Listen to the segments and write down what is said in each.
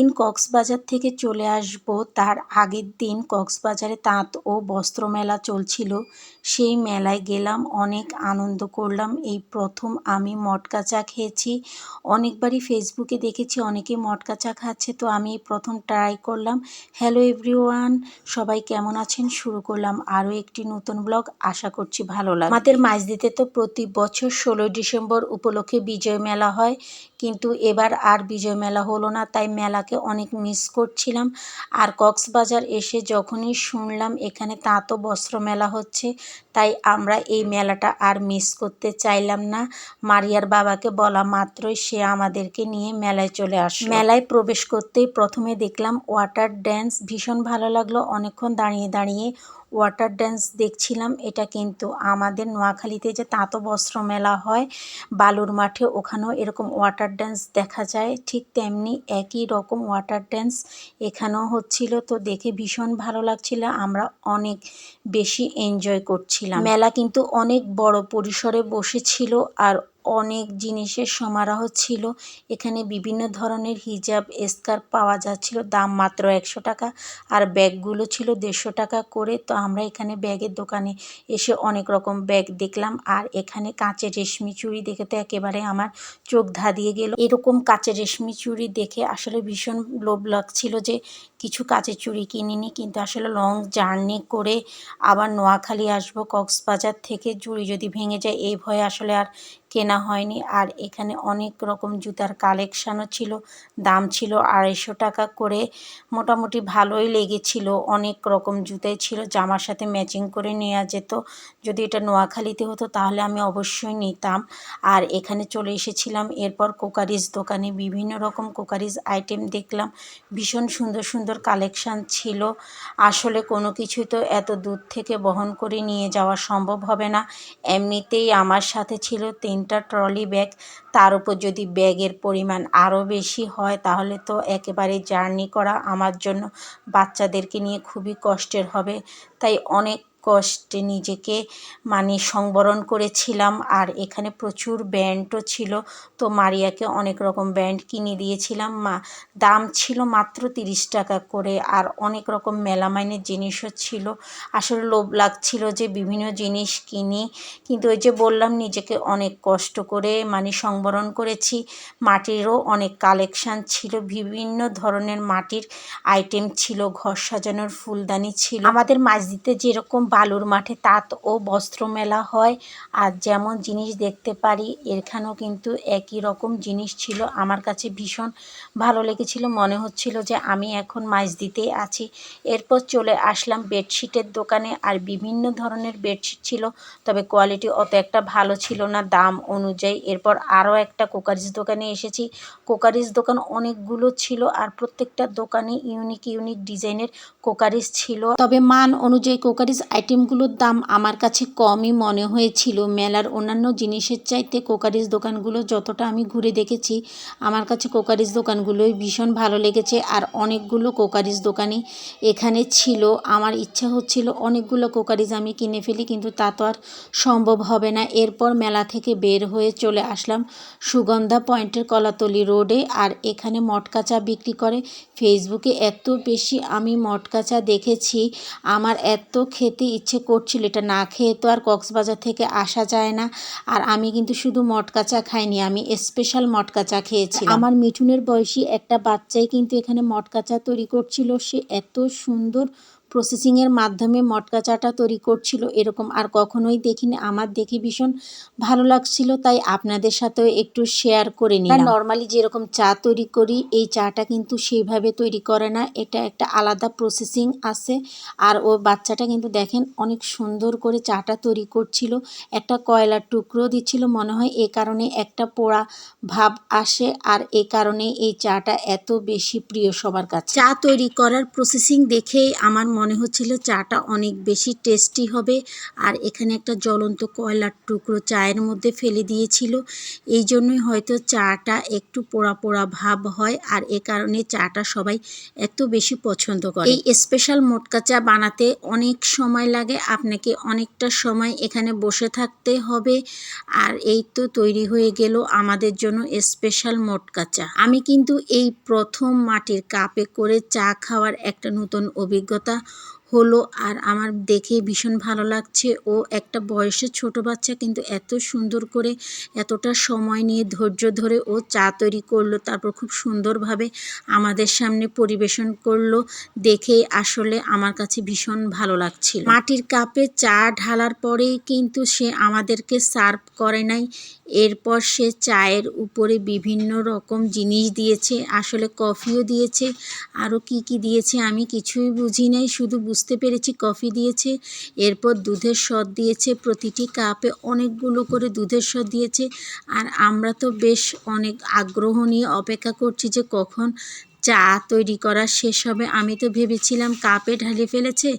যেদিন কক্সবাজার থেকে চলে আসব তার আগের দিন কক্সবাজারে তাঁত ও বস্ত্র মেলা চলছিল। সেই মেলায় গেলাম, অনেক আনন্দ করলাম। এই প্রথম আমি মটকা চা খেয়েছি। অনেকবারই ফেসবুকে দেখেছি অনেকে মটকা চা খাচ্ছে, তো আমি এই প্রথম ট্রাই করলাম। হ্যালো এভরিওয়ান, সবাই কেমন আছেন? শুরু করলাম আরও একটি নতুন ব্লগ। আশা করছি ভালো লাগবে। আমাদের মাঝদিতে তো প্রতি বছর 16 ডিসেম্বর উপলক্ষে বিজয় মেলা হয়, কিন্তু এবার আর বিজয় মেলা হলো না, তাই মেলাকে অনেক মিস করছিলাম। আর কক্সবাজার এসে যখনই শুনলাম এখানে তাঁত ও বস্ত্র মেলা হচ্ছে, তাই আমরা এই মেলাটা আর মিস করতে চাইলাম না। মারিয়ার বাবাকে বলা মাত্রই সে আমাদেরকে নিয়ে মেলায় চলে আসলো। মেলায় প্রবেশ করতেই প্রথমে দেখলাম ওয়াটার ড্যান্স, ভীষণ ভালো লাগলো। অনেকক্ষণ দাঁড়িয়ে দাঁড়িয়ে ওয়াটার ড্যান্স দেখছিলাম। এটা কিন্তু আমাদের নোয়াখালীতে যে তাঁত বস্ত্র মেলা হয় বালুর মাঠে, ওখানেও এরকম ওয়াটার ড্যান্স দেখা যায়, ঠিক তেমনি একই রকম ওয়াটার ড্যান্স এখানেও হচ্ছিল। তো দেখে ভীষণ ভালো লাগছিল, আমরা অনেক বেশি এনজয় করছিলাম। মেলা কিন্তু অনেক বড় পরিসরে বসেছিল আর অনেক জিনিসের সমারোহ ছিল। এখানে বিভিন্ন ধরনের হিজাব, স্কার্ফ পাওয়া যাচ্ছিল, দাম মাত্র 100 টাকা, আর ব্যাগগুলো ছিল 150 টাকা করে। তো আমরা এখানে ব্যাগের দোকানে এসে অনেক রকম ব্যাগ দেখলাম। আর এখানে কাঁচের রেশমি চুড়ি দেখে তো একেবারে আমার চোখ ধাঁধিয়ে গেল। এরকম কাঁচের রেশমি চুড়ি দেখে আসলে ভীষণ লোভ লাগছিল যে কিছু কাঁচের চুড়ি কিনিনি, কিন্তু আসলে লং জার্নি করে আবার নোয়াখালী আসবো কক্সবাজার থেকে, চুড়ি যদি ভেঙে যায় এই ভয়ে আসলে আর কেনা হয়নি। আর এখানে অনেক রকম জুতার কালেকশানও ছিল, দাম ছিল 250 টাকা করে। মোটামুটি ভালোই লেগেছিল, অনেক রকম জুতাই ছিল, জামার সাথে ম্যাচিং করে নেওয়া যেত। যদি এটা নোয়াখালীতে হতো তাহলে আমি অবশ্যই নিতাম। আর এখানে চলে এসেছিলাম এরপর কোকারিজ দোকানে, বিভিন্ন রকম কোকারিজ আইটেম দেখলাম, ভীষণ সুন্দর সুন্দর কালেকশান ছিল। আসলে কোনো কিছুই তো এত দূর থেকে বহন করে নিয়ে যাওয়া সম্ভব হবে না। এমনিতেই আমার সাথে ছিল 3টা ট্রলি ব্যাগ, তার উপর যদি ব্যাগের পরিমাণ আরও বেশি হয় তাহলে তো একেবারে জার্নি করা আমার জন্য, বাচ্চাদেরকে নিয়ে খুবই কষ্টের হবে। তাই অনেক কষ্টে নিজেকে সংবরণ করেছিলাম। আর এখানে প্রচুর ব্যান্ডও ছিল, তো মারিয়াকে অনেক রকম ব্যান্ড কিনে দিয়েছিলাম। দাম ছিল মাত্র 30 টাকা করে। আর অনেক রকম মেলামাইনের জিনিসও ছিল। আসলে লোভ লাগছিল যে বিভিন্ন জিনিস কিনি, কিন্তু ওই যে বললাম নিজেকে অনেক কষ্ট করে সংবরণ করেছি। মাটিরও অনেক কালেকশান ছিল, বিভিন্ন ধরনের মাটির আইটেম ছিল, ঘর সাজানোর ফুলদানি ছিল। আমাদের মাঝদিতে যেরকম বালুর মাঠে তাঁত ও বস্ত্র মেলা হয় আর যেমন জিনিস দেখতে পারি, এখানেও কিন্তু একই রকম জিনিস ছিল। আমার কাছে ভীষণ ভালো লেগেছিল, মনে হচ্ছিল যে আমি এখন মাঝদিতেই আছি। এরপর চলে আসলাম বেডশিটের দোকানে, আর বিভিন্ন ধরনের বেডশিট ছিল, তবে কোয়ালিটি অত একটা ভালো ছিল না দাম অনুযায়ী। এরপর আরও একটা কোকারিজ দোকানে এসেছি। কোকারিজ দোকান অনেকগুলো ছিল, আর প্রত্যেকটা দোকানে ইউনিক ইউনিক ডিজাইনের কোকারিজ ছিল, তবে মান অনুযায়ী কোকারিজ আইটেমগুলোর দাম আমার কাছে কমই মনে হয়েছিল। মেলার অন্যান্য জিনিসের চাইতে কোকারিজ দোকানগুলো যতটা আমি ঘুরে দেখেছি, আমার কাছে কোকারিজ দোকানগুলোই ভীষণ ভালো লেগেছে। আর অনেকগুলো কোকারিজ দোকানই এখানে ছিল। আমার ইচ্ছা হচ্ছিল অনেকগুলো কোকারিজ আমি কিনে ফেলি, কিন্তু তা তো আর সম্ভব হবে না। এরপর মেলা থেকে বের হয়ে চলে আসলাম সুগন্ধা পয়েন্টের কলাতলি রোডে, আর এখানে মটকা চা বিক্রি করে। ফেসবুকে এত বেশি আমি মটকা চা দেখেছি, আমার এত খেতে ইচ্ছে করছিল, এটা না খেয়ে তো আর কক্সবাজার থেকে আসা যায় না। আর আমি কিন্তু শুধু মটকা চা খাইনি, আমি স্পেশাল মটকা চা খেয়েছি। আমার মিঠুনের বয়সী একটা বাচ্চাই কিন্তু এখানে মটকা চা তৈরি করছিল। সে এত সুন্দর প্রসেসিংয়ের মাধ্যমে মটকা চাটা তৈরি করছিল, এরকম আর কখনোই দেখিনি। আমার দেখে ভীষণ ভালো লাগছিল, তাই আপনাদের সাথেও একটু শেয়ার করে নিলাম। নর্মালি যেরকম চা তৈরি করি, এই চাটা কিন্তু সেইভাবে তৈরি করে না, এটা একটা আলাদা প্রসেসিং আছে। আর ও বাচ্চাটা কিন্তু দেখেন অনেক সুন্দর করে চাটা তৈরি করছিল, একটা কয়লার টুকরো দিচ্ছিল মনে হয়, এ কারণে একটা পোড়া ভাব আসে, আর এ কারণে এই চাটা এত বেশি প্রিয় সবার কাছে। চা তৈরি করার প্রসেসিং দেখেই আমার মনে হচ্ছিল চাটা অনেক বেশি টেস্টি হবে। আর এখানে একটা জ্বলন্ত কয়লার টুকরো চায়ের মধ্যে ফেলে দিয়েছিল, এই জন্যই হয়তো চাটা একটু পোড়া পোড়া ভাব হয়, আর এ কারণে চাটা সবাই এত বেশি পছন্দ করে। এই স্পেশাল মোটকা চা বানাতে অনেক সময় লাগে, আপনাকে অনেকটা সময় এখানে বসে থাকতে হবে। আর এই তো তৈরি হয়ে গেল আমাদের জন্য স্পেশাল মোটকা চা। আমি কিন্তু এই প্রথম মাটির কাপে করে চা খাওয়ার একটা নতুন অভিজ্ঞতা হলো, আর আমার দেখে ভীষণ ভালো লাগছে। ও একটা বয়সের ছোট বাচ্চা, কিন্তু এত সুন্দর করে এতটা সময় নিয়ে ধৈর্য ধরে ও চা তৈরি করলো, তারপর খুব সুন্দরভাবে আমাদের সামনে পরিবেশন করলো, দেখে আসলে আমার কাছে ভীষণ ভালো লাগছিল। মাটির কাপে চা ঢালার পরেই কিন্তু সে আমাদেরকে সার্ভ করে নাই, এরপর সে চায়ের উপরে বিভিন্ন রকম জিনিস দিয়েছে, আসলে কফিও দিয়েছে, আরও কি কি দিয়েছে আমি কিছুই বুঝি নাই, শুধু বুঝতে পেরেছি কফি দিয়েছে। এরপর দুধের শট দিয়েছে, প্রতিটি কাপে অনেকগুলো করে দুধের শট দিয়েছে। আর আমরা তো বেশ অনেক আগ্রহ নিয়ে অপেক্ষা করছি যে কখন চা তৈরি করা শেষ হবে। আমি তো ভেবেছিলাম কাপে ঢালে ফেলেছে,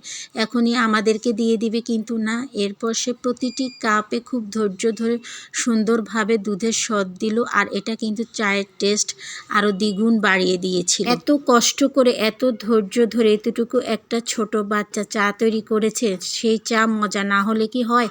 এখনই আমাদেরকে দিয়ে দিবে, কিন্তু না। এরপর সে প্রতিটি কাপে খুব ধৈর্য ধরে সুন্দরভাবে দুধের স্বাদ দিল, আর এটা কিন্তু চায়ের টেস্ট আরও দ্বিগুণ বাড়িয়ে দিয়েছিল। এত কষ্ট করে এত ধৈর্য ধরে এতটুকু একটা ছোট বাচ্চা চা তৈরি করেছে, সেই চা মজা না হলে কি হয়।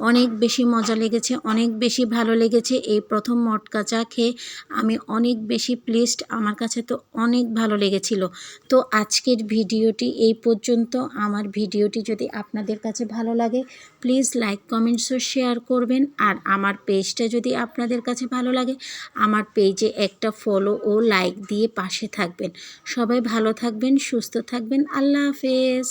অনেক বেশি মজা লেগেছে, অনেক বেশি ভালো লেগেছে। এই প্রথম মটকা চা খেয়ে আমি অনেক বেশি প্লিজড, আমার কাছে তো অনেক ভালো লেগেছিল। তো আজকের ভিডিওটি এই পর্যন্ত। আমার ভিডিওটি যদি আপনাদের কাছে ভালো লাগে প্লিজ লাইক কমেন্টস ও শেয়ার করবেন। আর আমার পেজটা যদি আপনাদের কাছে ভালো লাগে আমার পেজে একটা ফলো ও লাইক দিয়ে পাশে থাকবেন। সবাই ভালো থাকবেন, সুস্থ থাকবেন। আল্লাহ হাফেজ।